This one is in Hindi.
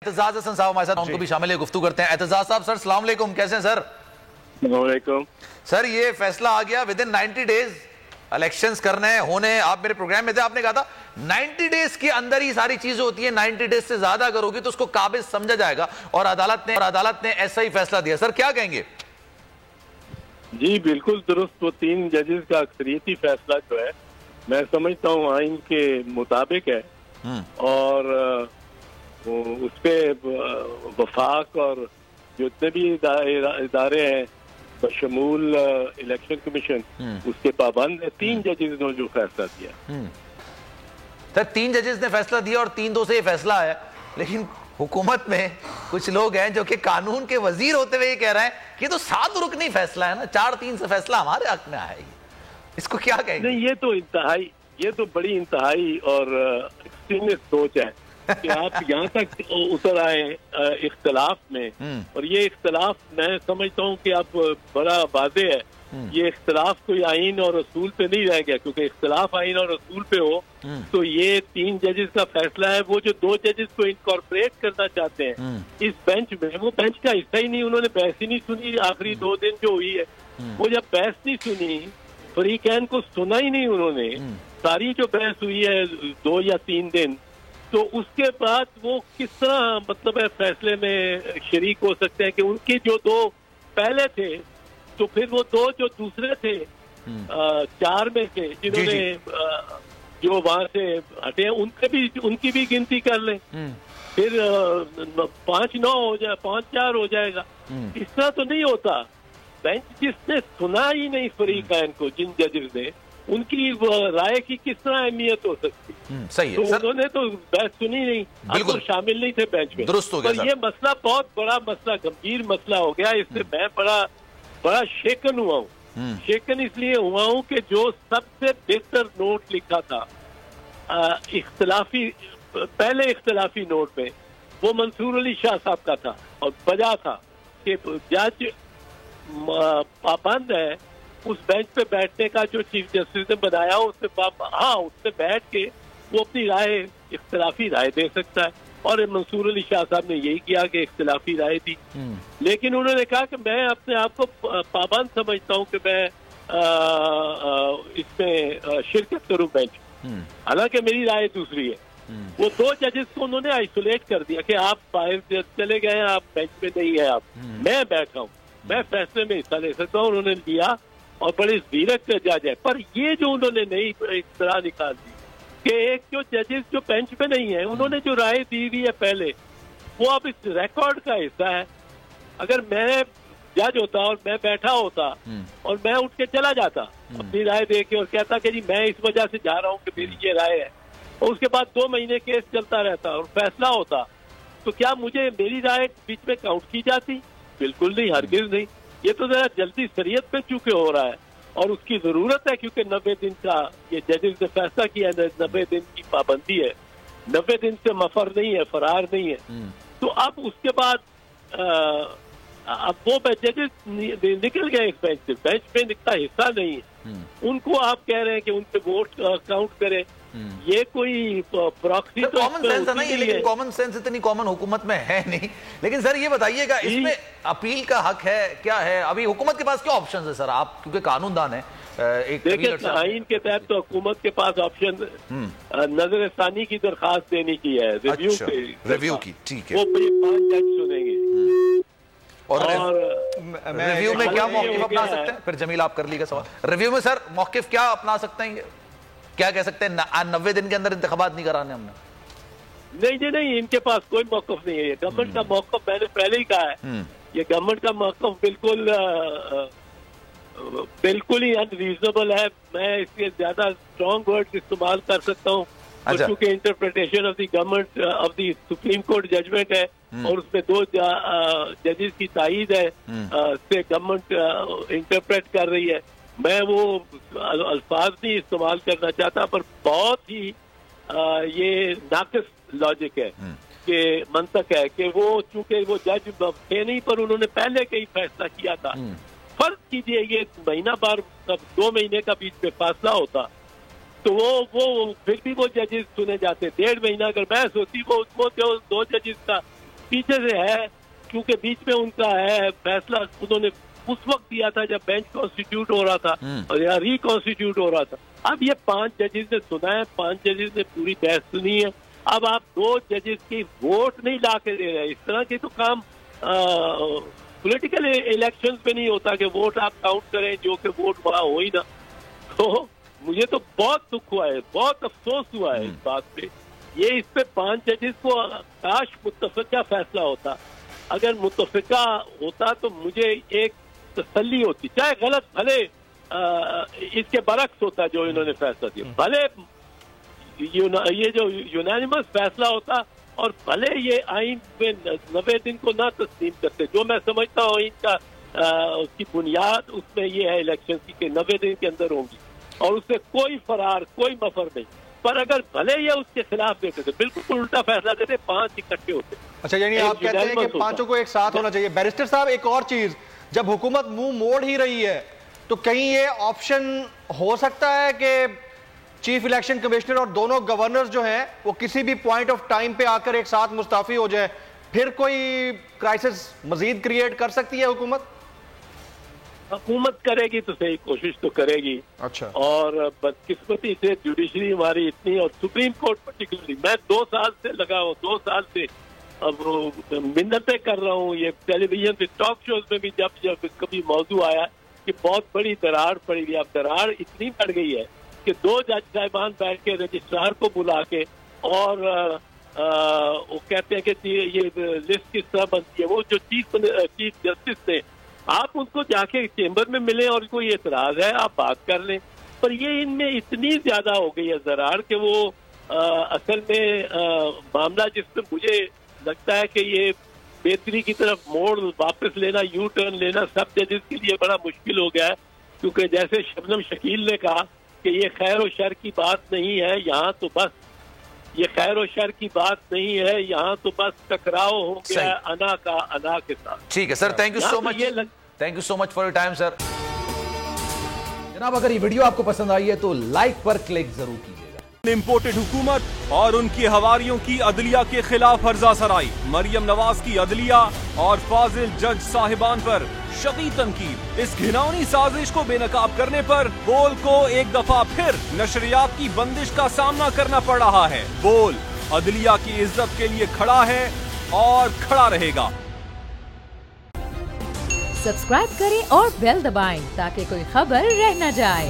एतजाज हसन साहब हमारे साथ, उनको भी शामिल है, गुफ्तगू करते हैं। एतजाज साहब, सर अस्सलाम वालेकुम, कैसे हैं सर? वालेकुम सर, ये फैसला आ गया विद इन 90 डेज इलेक्शंस करने होने। आप मेरे प्रोग्राम में थे, आपने कहा था 90 डेज के अंदर ही सारी चीजें होती है, 90 डेज से ज्यादा अगर होगी तो उसको काबिज समझा जाएगा, और अदालत ने ऐसा ही फैसला दिया। सर क्या कहेंगे? जी बिल्कुल दुरुस्त। वो 3 जजेस का अक्सरियती फैसला जो है मैं समझता हूँ आइन के मुताबिक है, और उस पे वफाक और जितने भी इदारे हैं बशमूल इलेक्शन कमीशन उसके पाबंद है। 3 जजेस ने जो फैसला दिया। सर 3 जजेस ने फैसला दिया और 3-2 से ये फैसला आया, लेकिन हुकूमत में कुछ लोग हैं जो कि कानून के वजीर होते हुए ये कह रहे हैं कि तो 7 रुकनी फैसला है ना, 4-3 से फैसला हमारे हक में आएगी। इसको क्या कहेंगे? नहीं, ये तो बड़ी इंतहाई और एक्सट्रीमिस्ट सोच है कि आप यहाँ तक उतर आए इख्तलाफ में, और ये इख्तलाफ मैं समझता हूँ कि अब बड़ा वाज़े है। ये इख्तलाफ कोई आइन और रसूल पे नहीं रह गया, क्योंकि इख्तलाफ आइन और रसूल पे हो तो ये 3 जजेस का फैसला है। वो जो 2 जजेस को इनकॉर्पोरेट करना चाहते हैं इस बेंच में, वो बेंच का हिस्सा ही नहीं। उन्होंने बहस ही नहीं सुनी आखिरी 2 दिन जो हुई है। वो जब बहस नहीं सुनी, फरीकैन को सुना ही नहीं उन्होंने, सारी जो बहस हुई है 2 या 3 दिन, तो उसके बाद वो किस तरह मतलब है फैसले में शरीक हो सकते हैं कि उनके जो 2 पहले थे, तो फिर वो 2 जो दूसरे थे 4 में से जिन्होंने जो वहां से हटे उनकी भी गिनती कर लें, फिर 5-9 हो जाए, 5-4 हो जाएगा। इस तरह तो नहीं होता। बेंच जिसने सुना ही नहीं फरीकैन को, जिन जजेस ने, उनकी राय की किस तरह अहमियत हो सकती? सही है। तो उन्होंने तो बहस सुनी नहीं, बिल्कुल तो शामिल नहीं थे बेंच में। दुरुस्त हो गया। पर ये मसला बहुत बड़ा मसला, गंभीर मसला हो गया। इससे मैं बड़ा शेकन हुआ हूँ। शेकन इसलिए हुआ हूँ कि जो सबसे बेहतर नोट लिखा था पहले इख्तलाफी नोट में, वो मंसूर अली शाह साहब का था, और वजह था कि जज पाबंद है उस बेंच पे बैठने का जो चीफ जस्टिस ने बनाया, उससे बैठ के वो अपनी राय, इख्तलाफी राय दे सकता है। और मंसूर अली शाह साहब ने यही किया कि इख्तलाफी राय दी, लेकिन उन्होंने कहा कि मैं अपने आप को पाबंद समझता हूँ कि मैं इसमें शिरकत करूँ बेंच। हालांकि मेरी राय दूसरी है। वो 2 जजेस को उन्होंने आइसोलेट कर दिया कि आप बाहर चले गए, आप बेंच में नहीं है, आप मैं बैठा हूँ, मैं फैसले में हिस्सा ले सकता हूँ। उन्होंने लिया और बड़े वीरक का जज है। पर ये जो उन्होंने नई एक तरह निकाल दी कि एक जो जजेस जो बेंच पे नहीं है, उन्होंने जो राय दी हुई है पहले, वो अब इस रिकॉर्ड का हिस्सा है। अगर मैं जज होता और मैं बैठा होता और मैं उठ के चला जाता अपनी राय दे के और कहता कि जी मैं इस वजह से जा रहा हूँ कि मेरी ये राय है, और उसके बाद 2 महीने केस चलता रहता और फैसला होता, तो क्या मेरी राय बीच में काउंट की जाती? बिल्कुल नहीं, हरगिज नहीं। ये तो जरा जल्दी शरीयत पे चूके हो रहा है, और उसकी जरूरत है, क्योंकि 90 दिन का ये जजेस ने फैसला किया है, 90 दिन की पाबंदी है, 90 दिन से मफर नहीं है, फरार नहीं है। तो अब उसके बाद अब वो जजेस निकल गए इस बेंच से, बेंच पे निकला हिस्सा नहीं है, उनको आप कह रहे हैं कि उनके वोट काउंट करें। ये कोई प्रॉक्सी तो कॉमन सेंस है ना ये, लेकिन कॉमन सेंस इतनी कॉमन हुकूमत में है नहीं। लेकिन सर ये बताइएगा, इसमें अपील का हक है क्या है? अभी हुकूमत के पास क्या ऑप्शन है सर? आप क्योंकि कानूनदान है, एक देखिए आइन के तहत तो हुकूमत के पास ऑप्शन नजरसानी की दरखास्त देने की है, रिव्यू की, ठीक है, वो 5 जज सुनेंगे। और रिव्यू में क्या मौकिफ अपना सकते हैं? फिर जमील आप कर लीजिएगा सवाल। रिव्यू में सर मौकिफ क्या अपना सकते हैं? क्या कह सकते हैं 90 दिन के अंदर इंतखाबात नहीं कराने हमने? नहीं, इनके पास कोई मौकफ नहीं है। गवर्नमेंट का मौकफ मैंने पहले ही कहा है, ये गवर्नमेंट का मौकफ बिल्कुल ही अनरीजनेबल है। मैं इसके ज्यादा स्ट्रॉन्ग वर्ड इस्तेमाल कर सकता हूँ, क्योंकि interpretation of the government of the supreme court judgment है, और उसमें 2 जजेस की तायीद है से गवर्नमेंट इंटरप्रेट कर रही है। मैं वो अल्फाज नहीं इस्तेमाल करना चाहता, पर बहुत ही ये नाकिस लॉजिक है कि मंतक है कि वो चूंकि वो जज थे नहीं, पर उन्होंने पहले कहीं फैसला किया था। फर्ज कीजिए ये महीना बार 2 महीने का बीच में फासला होता, तो वो फिर भी वो जजेस चुने जाते। 1.5 महीना अगर बहस होती, वो उसको 2 जजेस का पीछे से है, क्योंकि बीच में उनका है फैसला उन्होंने उस वक्त दिया था जब बेंच कॉन्स्टिट्यूट हो रहा था और या रिकॉन्स्टिट्यूट हो रहा था। अब ये 5 जजेस ने सुना है, 5 जजेस ने पूरी बहस सुनी है। अब आप 2 जजेस की वोट नहीं ला के दे रहे। इस तरह के तो काम पॉलिटिकल इलेक्शन पे नहीं होता कि वोट आप काउंट करें, जो कि वोट वहां हो ही ना। तो मुझे तो बहुत दुख हुआ है, बहुत अफसोस हुआ है इस बात पे। ये इस पे 5 जजेस को काश मुत्तफिका फैसला होता। अगर मुत्तफिका होता तो मुझे एक तसल्ली होती, चाहे गलत भले इसके बरक्स होता जो इन्होंने फैसला दिया, भले ये जो यूनानिमस फैसला होता और भले ये आइन में 90 दिन को ना तस्लीम करते। जो मैं समझता हूँ इनका उसकी बुनियाद उसमें ये है इलेक्शन की कि 90 दिन के अंदर होंगी और उससे कोई फरार कोई मफर नहीं। पर अगर भले ये उसके खिलाफ देते थे, बिल्कुल उल्टा फैसला देते, 5 इकट्ठे होते। अच्छा, यानी आप कहते हैं कि 5 को एक साथ होना चाहिए। बैरिस्टर साहब, एक और चीज, जब हुकूमत मुंह मोड़ ही रही है तो कहीं ये ऑप्शन हो सकता है कि चीफ इलेक्शन कमिश्नर और दोनों गवर्नर्स जो हैं वो किसी भी पॉइंट ऑफ टाइम पे आकर एक साथ मुस्ताफी हो जाए, फिर कोई क्राइसिस मजीद क्रिएट कर सकती है हुकूमत? हुकूमत करेगी तो सही, कोशिश तो करेगी। अच्छा। और बदकिस्मती से जुडिशरी हमारी इतनी, और सुप्रीम कोर्ट पर्टिकुलरली, मैं 2 साल से लगा हूँ, 2 साल से अब मिन्नतें कर रहा हूँ। ये टेलीविजन पे टॉक शोज में भी जब कभी मौजू आया कि बहुत बड़ी दरार पड़ी हुई। अब दरार इतनी बढ़ गई है कि 2 जज साहिबान बैठ के रजिस्ट्रार को बुला के और वो कहते हैं कि ये लिस्ट किस तरह बनती है। वो जो चीफ जस्टिस थे, आप उनको जाके चेंबर में मिलें और कोई एतराज है आप बात कर लें। पर ये इनमें इतनी ज्यादा हो गई है दरार कि वो असल में मामला जिसमें मुझे लगता है कि ये बेहतरी की तरफ मोड़ वापस लेना, यू टर्न लेना सब जजेस के लिए बड़ा मुश्किल हो गया है। क्योंकि जैसे शबनम शकील ने कहा कि ये खैर और शर की बात नहीं है, यहाँ तो बस ये खैर और शर की बात नहीं है, यहाँ तो बस टकराव हो गया है अना का अना के साथ। ठीक है sir, thank you so much, thank you so much for your time sir. जनाब, अगर ये वीडियो आपको पसंद आई है तो लाइक पर क्लिक जरूर कीजिएगा। इम्पोर्टेड हुकूमत और उनकी हवारियों की अदलिया के खिलाफ हर्जा सराई, मरियम नवाज की अदलिया और फाजिल जज साहिबान पर शदीद तनकीद। इस घिनौनी साजिश को बेनकाब करने पर बोल को एक दफा फिर नशरियात की बंदिश का सामना करना पड़ रहा है। बोल अदलिया की इज्जत के लिए खड़ा है और खड़ा रहेगा। सब्सक्राइब करें और बेल दबाएं ताकि कोई खबर रह न जाए।